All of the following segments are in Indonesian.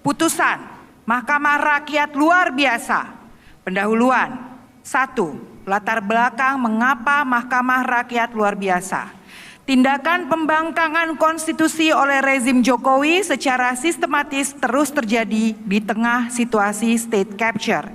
Putusan Mahkamah Rakyat luar biasa. Pendahuluan. 1. Latar belakang mengapa Mahkamah Rakyat luar biasa. Tindakan pembangkangan konstitusi oleh rezim Jokowi secara sistematis terus terjadi di tengah situasi state capture.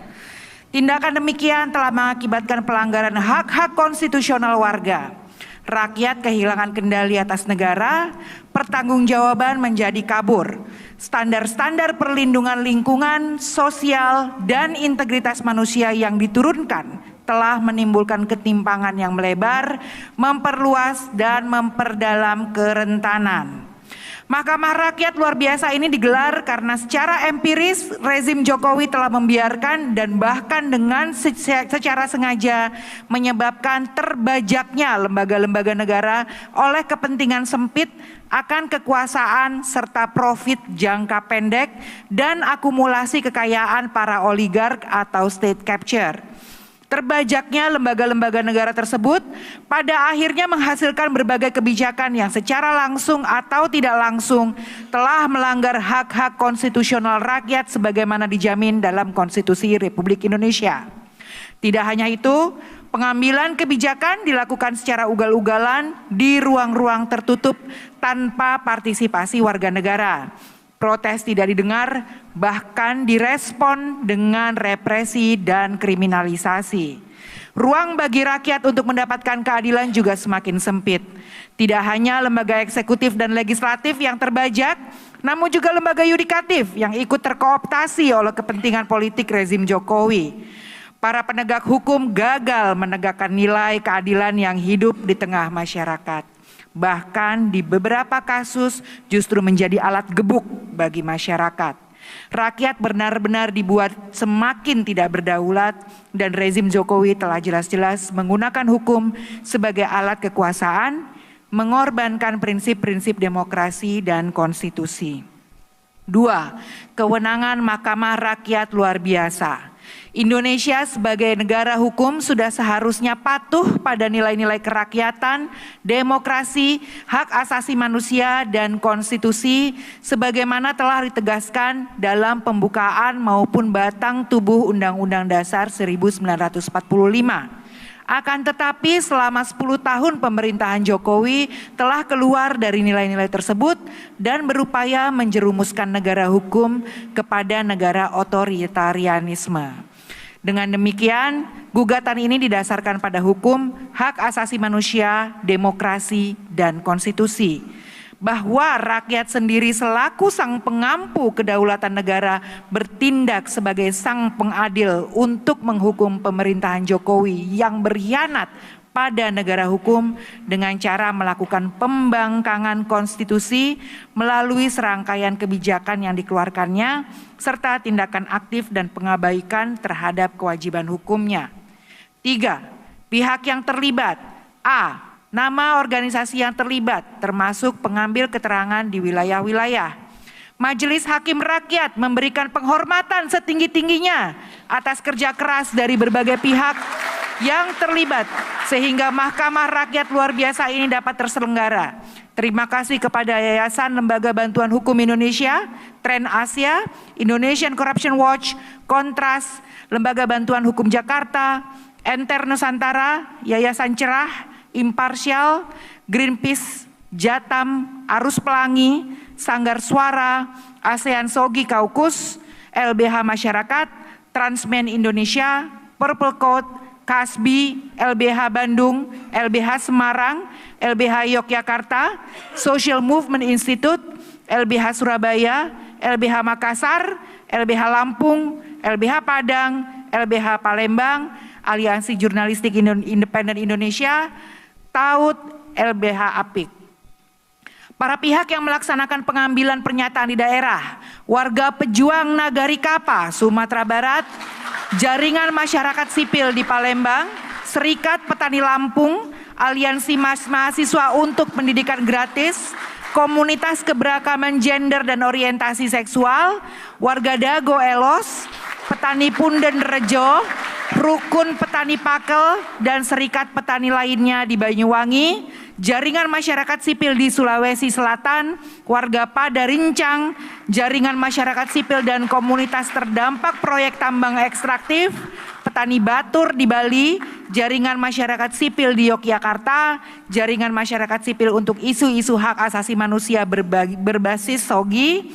Tindakan demikian telah mengakibatkan pelanggaran hak-hak konstitusional warga. Rakyat kehilangan kendali atas negara, pertanggungjawaban menjadi kabur. Standar-standar perlindungan lingkungan, sosial, dan integritas manusia yang diturunkan telah menimbulkan ketimpangan yang melebar, memperluas dan memperdalam kerentanan. Mahkamah Rakyat luar biasa ini digelar karena secara empiris rezim Jokowi telah membiarkan dan bahkan dengan secara sengaja menyebabkan terbajaknya lembaga-lembaga negara oleh kepentingan sempit akan kekuasaan serta profit jangka pendek dan akumulasi kekayaan para oligark atau state capture. Terbajaknya lembaga-lembaga negara tersebut pada akhirnya menghasilkan berbagai kebijakan yang secara langsung atau tidak langsung telah melanggar hak-hak konstitusional rakyat sebagaimana dijamin dalam Konstitusi Republik Indonesia. Tidak hanya itu, pengambilan kebijakan dilakukan secara ugal-ugalan di ruang-ruang tertutup tanpa partisipasi warga negara. Protes tidak didengar, bahkan direspon dengan represi dan kriminalisasi. Ruang bagi rakyat untuk mendapatkan keadilan juga semakin sempit. Tidak hanya lembaga eksekutif dan legislatif yang terbajak, namun juga lembaga yudikatif yang ikut terkooptasi oleh kepentingan politik rezim Jokowi. Para penegak hukum gagal menegakkan nilai keadilan yang hidup di tengah masyarakat. Bahkan di beberapa kasus justru menjadi alat gebuk bagi masyarakat. Rakyat benar-benar dibuat semakin tidak berdaulat dan rezim Jokowi telah jelas-jelas menggunakan hukum sebagai alat kekuasaan, mengorbankan prinsip-prinsip demokrasi dan konstitusi. 2. Kewenangan Mahkamah Rakyat luar biasa. Indonesia sebagai negara hukum sudah seharusnya patuh pada nilai-nilai kerakyatan, demokrasi, hak asasi manusia, dan konstitusi sebagaimana telah ditegaskan dalam pembukaan maupun batang tubuh Undang-Undang Dasar 1945. Akan tetapi selama 10 tahun pemerintahan Jokowi telah keluar dari nilai-nilai tersebut dan berupaya menjerumuskan negara hukum kepada negara otoritarianisme. Dengan demikian, gugatan ini didasarkan pada hukum, hak asasi manusia, demokrasi, dan konstitusi. Bahwa rakyat sendiri selaku sang pengampu kedaulatan negara bertindak sebagai sang pengadil untuk menghukum pemerintahan Jokowi yang berkhianat pada negara hukum dengan cara melakukan pembangkangan konstitusi melalui serangkaian kebijakan yang dikeluarkannya serta tindakan aktif dan pengabaikan terhadap kewajiban hukumnya. 3. Pihak yang terlibat. A. Nama organisasi yang terlibat termasuk pengambil keterangan di wilayah-wilayah. Majelis Hakim Rakyat memberikan penghormatan setinggi-tingginya atas kerja keras dari berbagai pihak yang terlibat sehingga Mahkamah Rakyat luar biasa ini dapat terselenggara. Terima kasih kepada Yayasan Lembaga Bantuan Hukum Indonesia, Tren Asia, Indonesian Corruption Watch, Kontras, Lembaga Bantuan Hukum Jakarta, Enter Nusantara, Yayasan Cerah, Imparsial, Greenpeace, Jatam, Arus Pelangi, Sanggar Suara, ASEAN Sogi Kaukus, LBH Masyarakat, Transmen Indonesia, Purple Code, KASBI, LBH Bandung, LBH Semarang, LBH Yogyakarta, Social Movement Institute, LBH Surabaya, LBH Makassar, LBH Lampung, LBH Padang, LBH Palembang, Aliansi Jurnalistik Independen Indonesia, TAUD, LBH APIK. Para pihak yang melaksanakan pengambilan pernyataan di daerah, warga pejuang Nagari Kapa, Sumatera Barat, Jaringan Masyarakat Sipil di Palembang, Serikat Petani Lampung, Aliansi Mahasiswa untuk Pendidikan Gratis, Komunitas Keberagaman Gender dan Orientasi Seksual, Warga Dago Elos, Petani Punden Rejo, Rukun Petani Pakel, dan Serikat Petani lainnya di Banyuwangi, Jaringan masyarakat sipil di Sulawesi Selatan, warga Padarincang, jaringan masyarakat sipil dan komunitas terdampak proyek tambang ekstraktif, petani batur di Bali, jaringan masyarakat sipil di Yogyakarta, jaringan masyarakat sipil untuk isu-isu hak asasi manusia berbasis SOGI,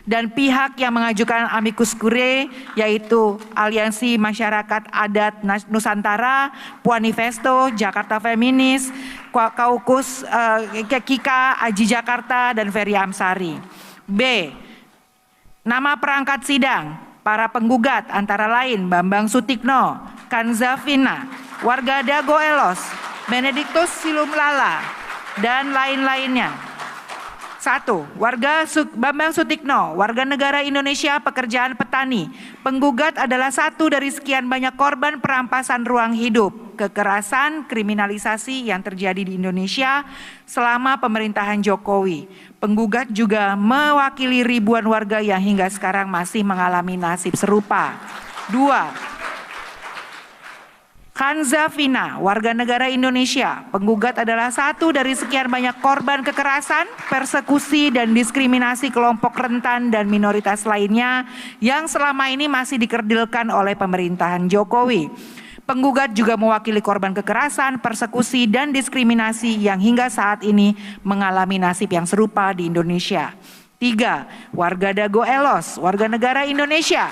dan pihak yang mengajukan amicus curiae yaitu Aliansi Masyarakat Adat Nusantara, Puanifesto, Jakarta Feminis, Kaukus, Kika, Aji Jakarta, dan Ferry Amsari. B. Nama perangkat sidang para penggugat antara lain Bambang Sutikno, Kanzafina, warga Dago Elos, Benediktus Silumlala, dan lain-lainnya. 1. Bambang Sutikno, warga negara Indonesia, pekerjaan petani. Penggugat adalah satu dari sekian banyak korban perampasan ruang hidup, kekerasan, kriminalisasi yang terjadi di Indonesia selama pemerintahan Jokowi. Penggugat juga mewakili ribuan warga yang hingga sekarang masih mengalami nasib serupa. 2. Kanzafina, warga negara Indonesia. Penggugat adalah satu dari sekian banyak korban kekerasan, persekusi, dan diskriminasi kelompok rentan dan minoritas lainnya yang selama ini masih dikerdilkan oleh pemerintahan Jokowi. Penggugat juga mewakili korban kekerasan, persekusi, dan diskriminasi yang hingga saat ini mengalami nasib yang serupa di Indonesia. 3. Warga Dago Elos, warga negara Indonesia.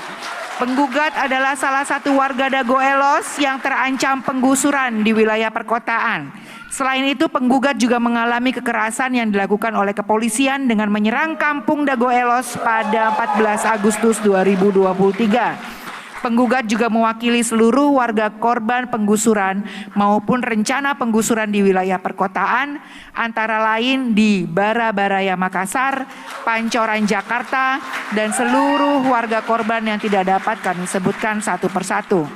Penggugat adalah salah satu warga Dago Elos yang terancam penggusuran di wilayah perkotaan. Selain itu, penggugat juga mengalami kekerasan yang dilakukan oleh kepolisian dengan menyerang kampung Dago Elos pada 14 Agustus 2023. Penggugat juga mewakili seluruh warga korban penggusuran maupun rencana penggusuran di wilayah perkotaan, antara lain di Bara-Baraya Makassar, Pancoran Jakarta, dan seluruh warga korban yang tidak dapat kami sebutkan satu persatu.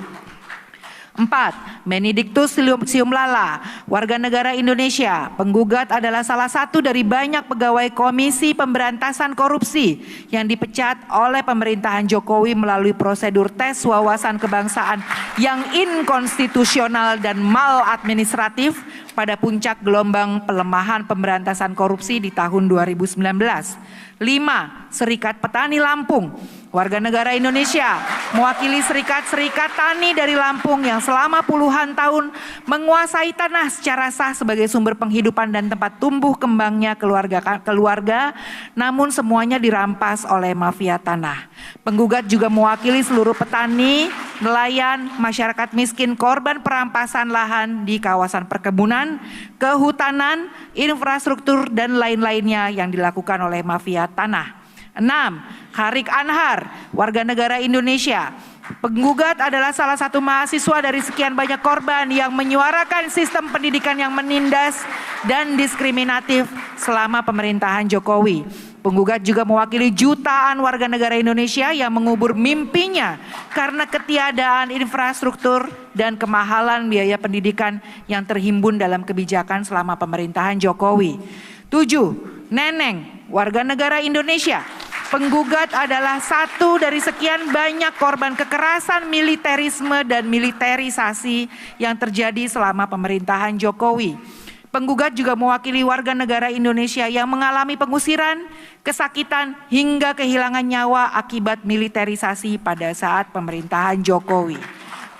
4. Benediktus Silumlala, warga negara Indonesia. Penggugat adalah salah satu dari banyak pegawai Komisi Pemberantasan Korupsi yang dipecat oleh pemerintahan Jokowi melalui prosedur tes wawasan kebangsaan yang inkonstitusional dan maladministratif pada puncak gelombang pelemahan pemberantasan korupsi di tahun 2019. 5. Serikat Petani Lampung, warga negara Indonesia, mewakili serikat-serikat tani dari Lampung yang selama puluhan tahun menguasai tanah secara sah sebagai sumber penghidupan dan tempat tumbuh kembangnya keluarga, namun semuanya dirampas oleh mafia tanah. Penggugat juga mewakili seluruh petani, nelayan, masyarakat miskin korban perampasan lahan di kawasan perkebunan, kehutanan, infrastruktur, dan lain-lainnya yang dilakukan oleh mafia tanah. 6. Harik Anhar, warga negara Indonesia. Penggugat adalah salah satu mahasiswa dari sekian banyak korban yang menyuarakan sistem pendidikan yang menindas dan diskriminatif selama pemerintahan Jokowi. Penggugat juga mewakili jutaan warga negara Indonesia yang mengubur mimpinya karena ketiadaan infrastruktur dan kemahalan biaya pendidikan yang terhimpun dalam kebijakan selama pemerintahan Jokowi. 7. Neneng, warga negara Indonesia. Penggugat adalah satu dari sekian banyak korban kekerasan, militerisme, dan militerisasi yang terjadi selama pemerintahan Jokowi. Penggugat juga mewakili warga negara Indonesia yang mengalami pengusiran, kesakitan, hingga kehilangan nyawa akibat militerisasi pada saat pemerintahan Jokowi.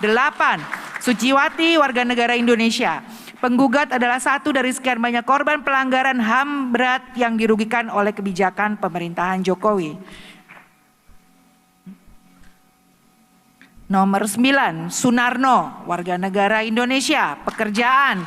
8. Suciwati, warga negara Indonesia. Penggugat adalah satu dari sekian banyak korban pelanggaran HAM berat yang dirugikan oleh kebijakan pemerintahan Jokowi. Nomor 9, Sunarno, warga negara Indonesia. Pekerjaan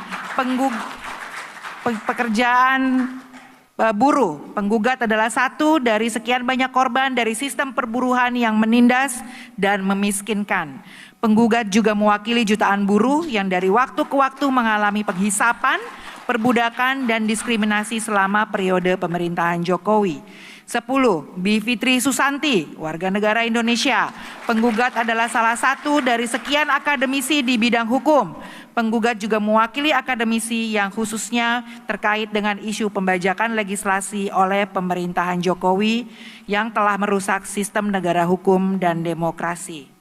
buruh. Penggugat adalah satu dari sekian banyak korban dari sistem perburuhan yang menindas dan memiskinkan. Penggugat juga mewakili jutaan buruh yang dari waktu ke waktu mengalami penghisapan, perbudakan, dan diskriminasi selama periode pemerintahan Jokowi. 10. Bivitri Susanti, warga negara Indonesia. Penggugat adalah salah satu dari sekian akademisi di bidang hukum. Penggugat juga mewakili akademisi yang khususnya terkait dengan isu pembajakan legislasi oleh pemerintahan Jokowi yang telah merusak sistem negara hukum dan demokrasi.